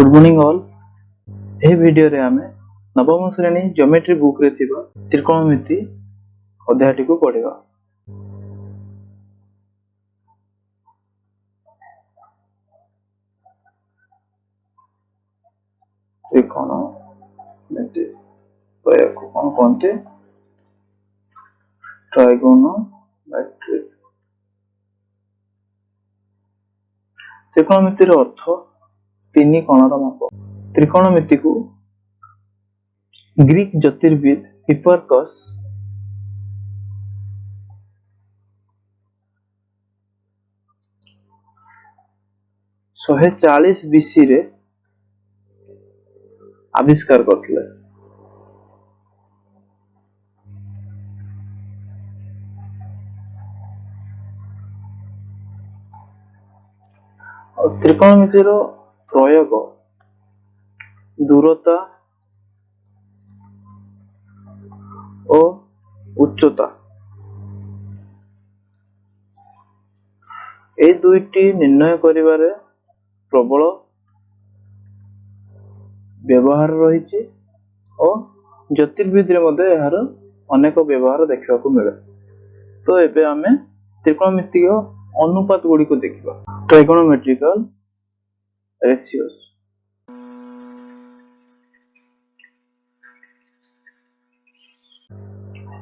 Good morning all. यह video रे आमे नवम श्रेणी ज्योमेट्री बुक रे थिबा त्रिकोणमिति अध्यायटी को पढ़िबा। त्रिकोणमिति को कौन कहते? ट्राइगोनोमेट्री। त्रिकोणमितिर अर्थ तीन कोणर माप। त्रिकोणमिति को ग्रीक ज्योतिर्विद हिप्पार्कस 140 बीसी रे आविष्कार करथिले। और त्रिकोणमितिर प्रयोग दूरता और उच्चता ए दुईटी निर्णय करिबारे प्रबल व्यवहार रही और ज्योतिर्विद रे मध्य यार अनेक व्यवहार देखा मिले। तो एबे आमे त्रिकोणमितिक अनुपात गुडी को देखिबा। ट्राइगोनोमेट्रिकल रेशियोस।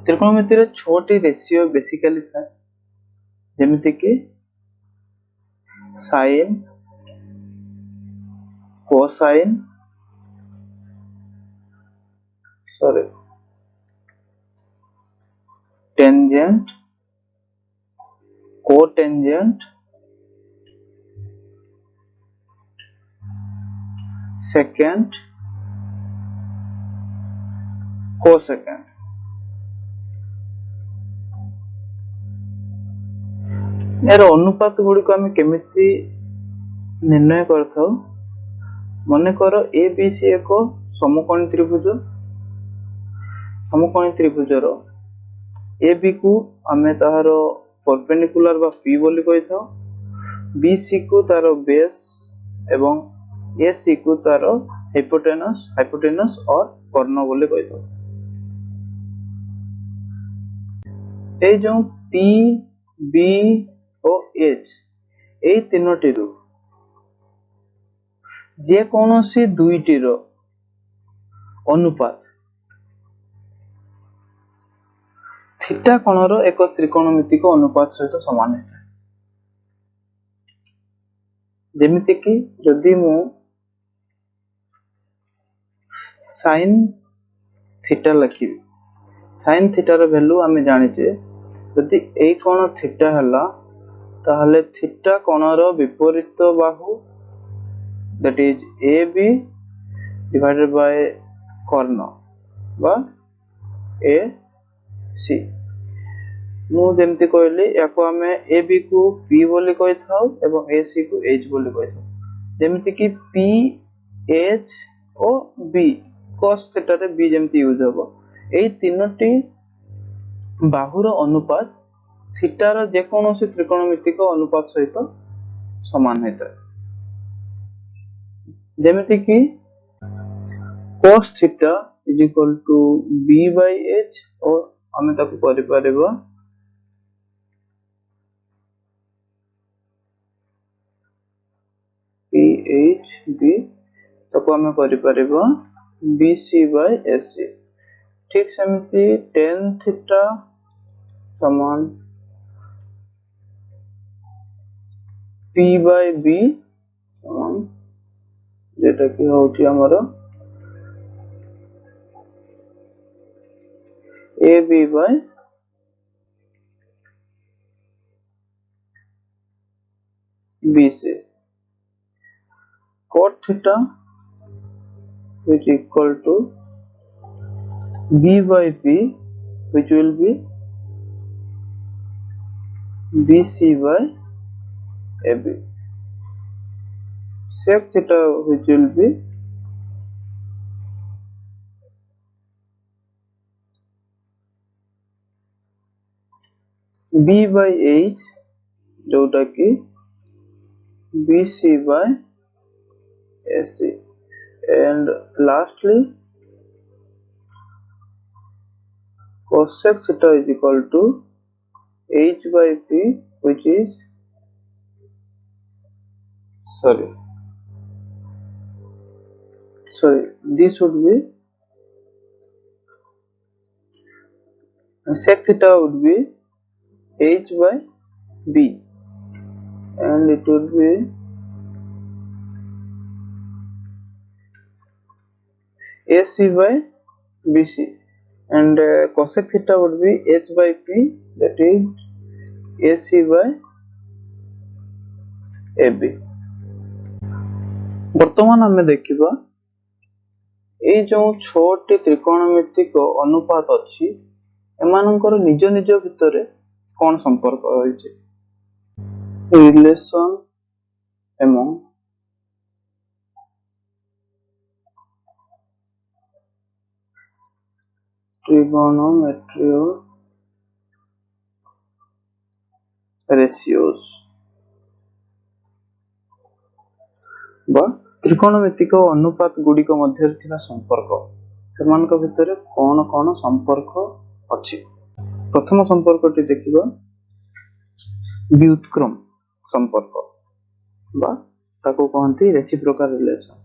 त्रिकोणमिति रे 6टी रेशियो बेसिकली था, जेमिति कि sine, cosine, tangent, cotangent, secant, cosecant. यार अनुपात गुडी को आमे केमिति निर्णय करथाउ? मने करो ए बी सी एक समकोणी त्रिभुज। समकोणी त्रिभुजर ए बी को आमे ताहार परपेंडिकुलर बा पी बोली कहिथाउ, बी सी को तार बेस एवं ए सी को तार हाइपोटेनस और कर्ण बोली कहिथाउ। ए जो पी बी और एच ए तीनोटी रु जे कोनोसी दुईटी रो अनुपात थीटा कोणर एक त्रिकोणमितिक अनुपात सहित समान है। जेमिति कि यदि मु साइन थीटा लिखी, साइन थीटार वैल्यू आमे जानिचे यदि ए कोण थीटा हला ताहले थीटा कोणर विपरीत बाहु that is A B divided by कर्ण बा ए सी। मु जेमति कहली याको आमे ए बी को पी बोली कहि थाउ एवं ए सी को एच बोली कहि थाउ। जेमति कि P H O B cos theta रे बी जेमति यूज हबो। एई तीनोटी बाहुर अनुपात थीटार जे कोनोसी त्रिकोणमितिक अनुपात सहित समान हेता। जेमति कि cos theta is equal to b by h और हमें ताको करि परबा p h b ताको हमें करि परबा bc by sc। ठीक सेमति tan थीटा समान p by b समान जेटा कि होची हमरो ab by bc। cot theta is equal to b by p which will be bc by ab। sec theta which will be b by h जोटा कि bc by sc। and lastly cosec theta is equal to h by p, which is sorry this would be sec theta would be h by b, and it would be ac by bc, and cosec theta would be h by p, that is ac by ab. ବର୍ତ୍ତମାନ ଆମେ ଦେଖିବା ଏଇ ଯେଉଁ ଛଅଟି ତ୍ରିକୋଣମିତିକ ଅନୁପାତ ଅଛି ଏମାନଙ୍କର ନିଜ ନିଜ ଭିତରେ କଣ ସମ୍ପର୍କ ରହିଛି। ରିଲେସନ ଏବଂ trigonometric ratios বা ତ୍ରିକୋଣମିତିକ ଅନୁପାତ ଗୁଡ଼ିକ ମଧ୍ୟରେ ଥିବା ସମ୍ପର୍କ, ସେମାନଙ୍କ ଭିତରେ କଣ କଣ ସମ୍ପର୍କ ଅଛି। ପ୍ରଥମ ସମ୍ପର୍କଟି ଦେଖିବା ବ୍ୟୁତ୍କ୍ରମ ସମ୍ପର୍କ ବା ତାକୁ କହନ୍ତି reciprocal relation.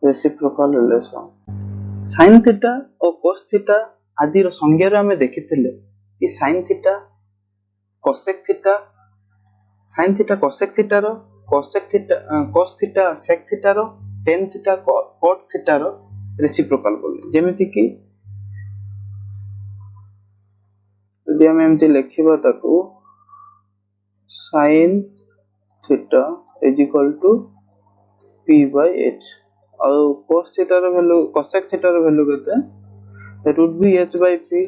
Reciprocal relation sine theta और cos थीटा आदि संज्ञा आम देखी कि sine theta cosec theta, sine theta cosec थीटार, cosec theta cos theta sec थीटार, टेन थीटा cot थीटार रेसिप्रोकाल बोली। जेमिति कि यदि आम एमती लिखिबा ताकू sine theta is equal to p by h और cos थीटा रो वैल्यू cosec थीटा रो वैल्यू केते, that would be h by p,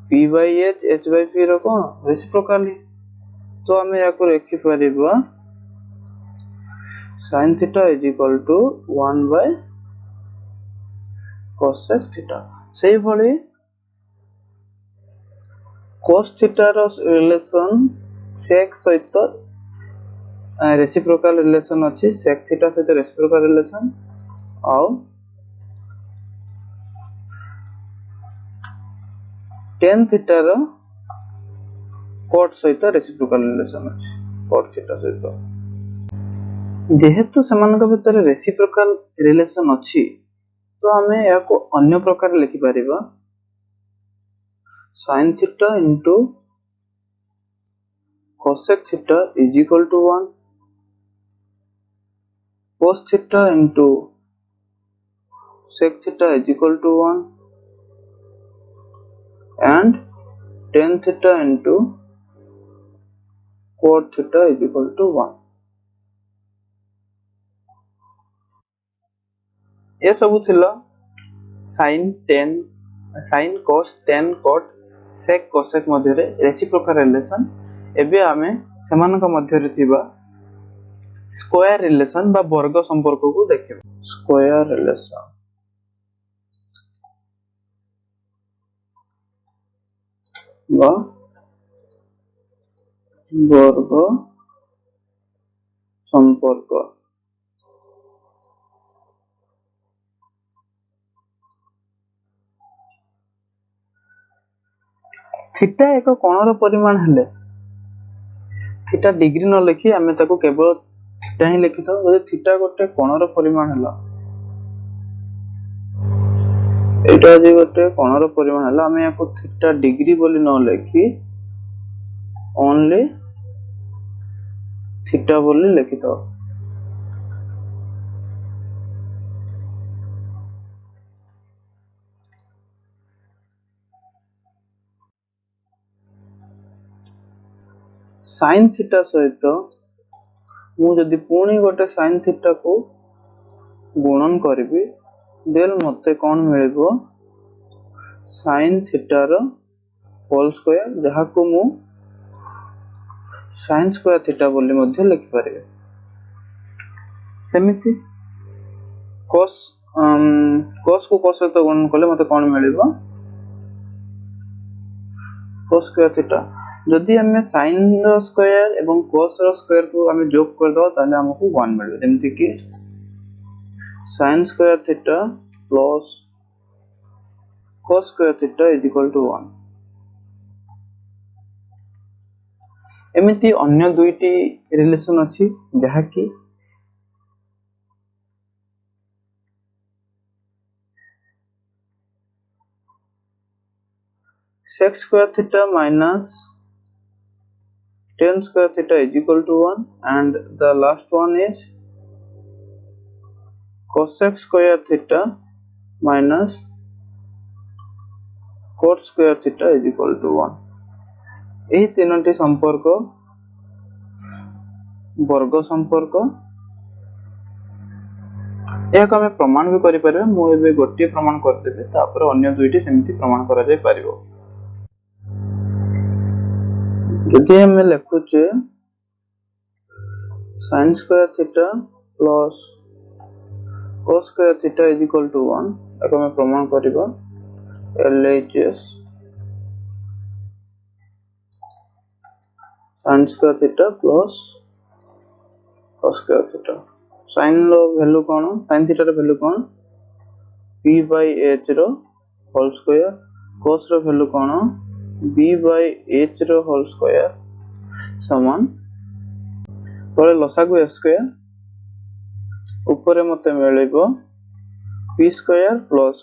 p by h, h by p रो कोन रेसिप्रोकाल। तो आमे याको लिखि परिबा sin theta is equal to 1 by cosec theta. सेही भली cos थीटा रो रिलेशन sec सहित रेसिप्रोकाल रिलेशन अछि, sec थीटा सहित रेसिप्रोकाल रिलेशन और tan थीटा रो cot सहित रेसिप्रोकाल रिलेशन अछि, cot थीटा सहित। जेहेतु सेमानक भितर रेसिप्रोकाल रिलेशन अछि तो हमें याको अन्य प्रकार लिखि परिबा sin theta into cosec theta is equal to 1, cos theta into sec theta is equal to 1 and tan theta into cot theta is equal to 1। ये सब थिला sin tan sin cos tan cot sec cosec मध्य रे reciprocal relation. एबे आमे सेमानक मध्य रे थिबा square relation बा वर्ग संपर्क को देखिबा। स्क्वायर रिलेशन बा वर्ग संपर्क। थीटा एक कोणर परिमाण हेले थीटा डिग्री न लिखि आमे ताको केवल थीटा ही लिखि थाउ। यदि थीटा गोटे कोणर परिमाण हला, एटा जे गोटे कोणर परिमाण हला, आमे याको थीटा डिग्री बोली न लिखि ओनली थीटा बोली लिखि थाउ। साइन थीटा सहित मु जदि पुणी गोटे साइन थीटा को गुणन करिबि देन मते कोन मिलिबो sine theta rho whole square, जहा को मु साइन स्क्वायर थीटा बोली मध्ये लिखि परिबे। सेमिति cos cos को cos सहित गुणन कले मते कोन मिलिबो cos स्क्वायर थीटा जदि हमें sin रो स्क्वायर एवं cos रो स्क्वायर को हमें जोग कर दो ताले हमको 1 मिलबे जेमति कि sin square theta plus cos square theta is equal to 1 एमिति अन्य दुईटी रिलेशन अछि जहा कि sec square theta minus tan square theta is equal to 1 and the last one is cosec square theta minus cot square theta is equal to 1 एही तीनोटी संपर्क वर्ग संपर्क याक हमें प्रमाण भी करि परिबे मु एबे गोटे प्रमाण करदेबे तापर अन्य दुईटी सेमिति प्रमाण करा जाय परिबो जदि हमें लिखुचे sin square theta plus cos square theta is equal to 1 याक हमें प्रमाण करिबा LHS sin square theta plus cos square theta sin रो वैल्यू कोन sin theta रो वैल्यू कोन p by h रो होल स्क्वायर cos रो वैल्यू कोन b by h रो होल स्क्वायर समान तले लसागु s स्क्वायर ऊपर मते मिलिबो p square plus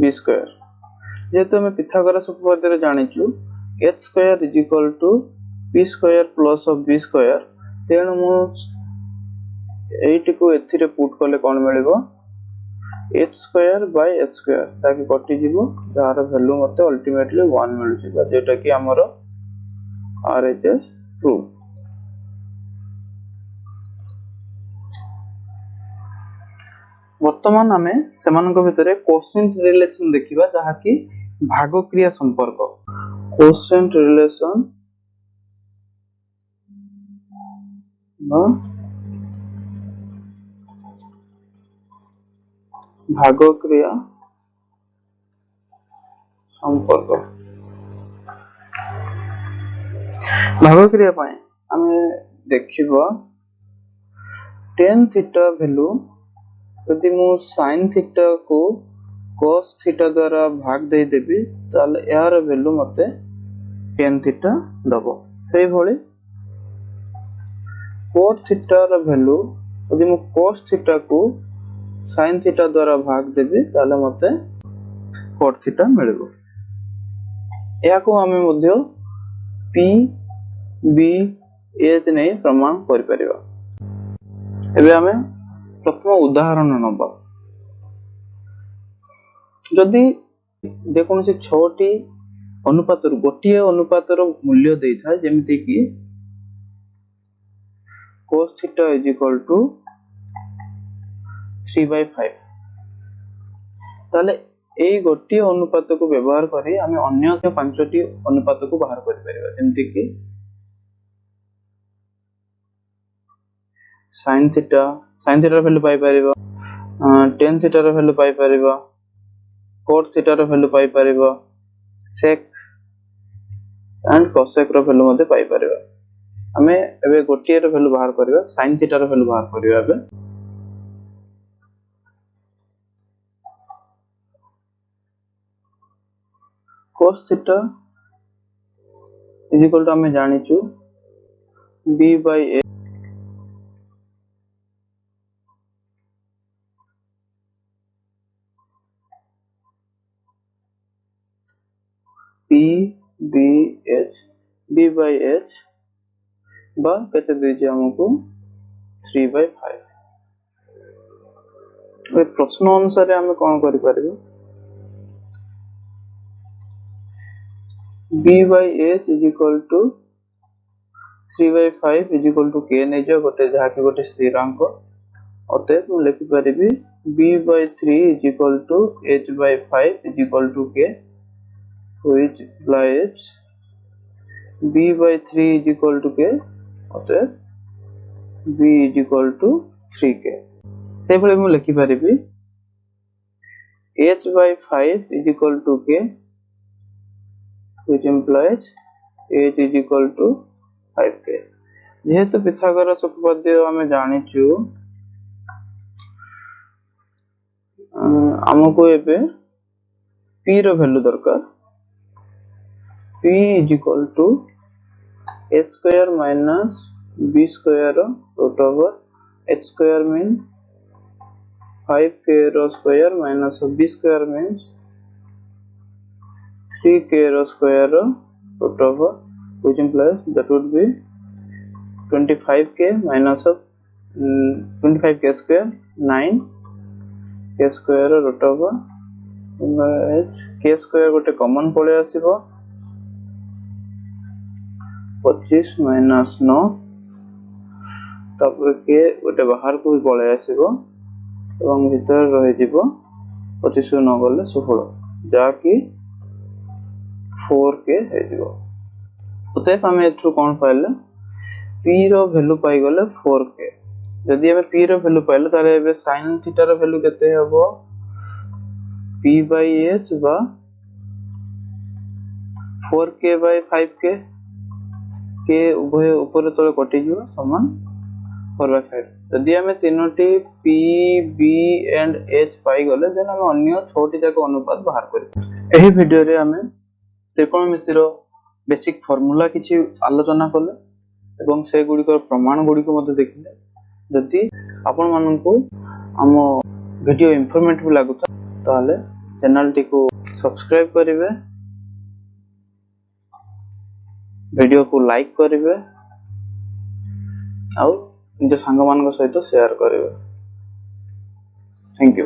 b square जेतो हम पिथागोरस उपपाद्य रे जानिचु h square is equal to p square plus b square तेणु मु एइट को एथिरे पुट करले कोन मिलिबो h square by h square ताकि कटि जीवो जार वैल्यू मते अल्टीमेटली 1 मिल जिवो जेटा कि हमरो RHS प्रूफ वर्तमान आमे सेमानक भितरे कोसेंट रिलेशन देखिबा जहा कि भाग क्रिया संपर्क कोसेंट रिलेशन न भाग क्रिया संपर्क भाग क्रिया पाए आमे देखिबा tan थीटा वैल्यू यदि मु sin थीटा को cos थीटा द्वारा भाग दे देबी ताले यार वैल्यू मते tan थीटा दबो सेही भली cot थीटा रा वैल्यू यदि मु cos थीटा को sin थीटा द्वारा भाग देबी ताले मते cot थीटा मिलबो या को हमें मध्य p b h नै प्रमाण करि परिबा एबे हमें प्रथम उदाहरण नबा जदि देखोन से 6 टी अनुपात गोटिए अनुपात रो मूल्य देइथा जेमिति कि cos theta is equal to 3/5 ताले एई गोटिए अनुपात को व्यवहार करी हमें अन्य 5 टी अनुपात को बाहर करि परिबा जेमिति कि sin थीटा रो वैल्यू पाई परिबा tan थीटा रो वैल्यू पाई परिबा cot थीटा रो वैल्यू पाई परिबा sec एंड cosec रो वैल्यू मध्ये पाई परिबा हमें एबे गोटिए रो वैल्यू बाहर करबा sin थीटा रो वैल्यू बाहर करबा एबे cos theta is equal to हमें जानिचु b by a p b h b by h बा केते देछि हमको 3/5 ए प्रश्न अनुसार हमें कोन करि परबो b by h is equal to 3/5 is equal to k नै जो गोटे जहा कि गोटे स्थिरांक अतः हम लिखि परिबी b by 3 is equal to h by 5 is equal to k which implies b by 3 is equal to k अतः b is equal to 3k से भले हम लिखि परिबी h by 5 is equal to k which implies h is equal to 5k। जेहेतु Pythagoras उपपाद्य आमे जानिचु हमको एबे p रो value दरकार। p is equal to a square minus b square root over h square means 5k रो square minus b square means 3k रो square root over, which implies that would be 25k minus of 25k square 9k square root over k square गोटे common पळे आसीबो 25 minus 9 तापर के गोटे बाहर को पळे आसीबो एवं भीतर रहि जिवो 25 9 गले 16 जाकी 4k हे जिवो। उतेक हमें एथु कोन पाइले p रो वैल्यू पाई गले 4k। जदि हमें p रो वैल्यू पाइले तारे एबे sin थीटा रो वैल्यू केते हबो p by h बा 4k by 5k के उभय ऊपर तले कटि जिवो समान 4/5। जदि हमें तीनोटी p b एंड h पाई गले देन हम अन्य छोटी जाक अनुपात बाहर करि। एही वीडियो रे हमें त्रिकोणमिति रो बेसिक फार्मूला किछि आलोचना कले एवं से गुडी को प्रमाण गुडी को मते देखिले। जदि आपण माननकु हम वीडियो इंफॉर्मेटिव लागुता ताले चैनल टी को सब्सक्राइब करिवे, वीडियो को लाइक करिवे और निज सांग मान सहित शेयर करिवे। Thank you.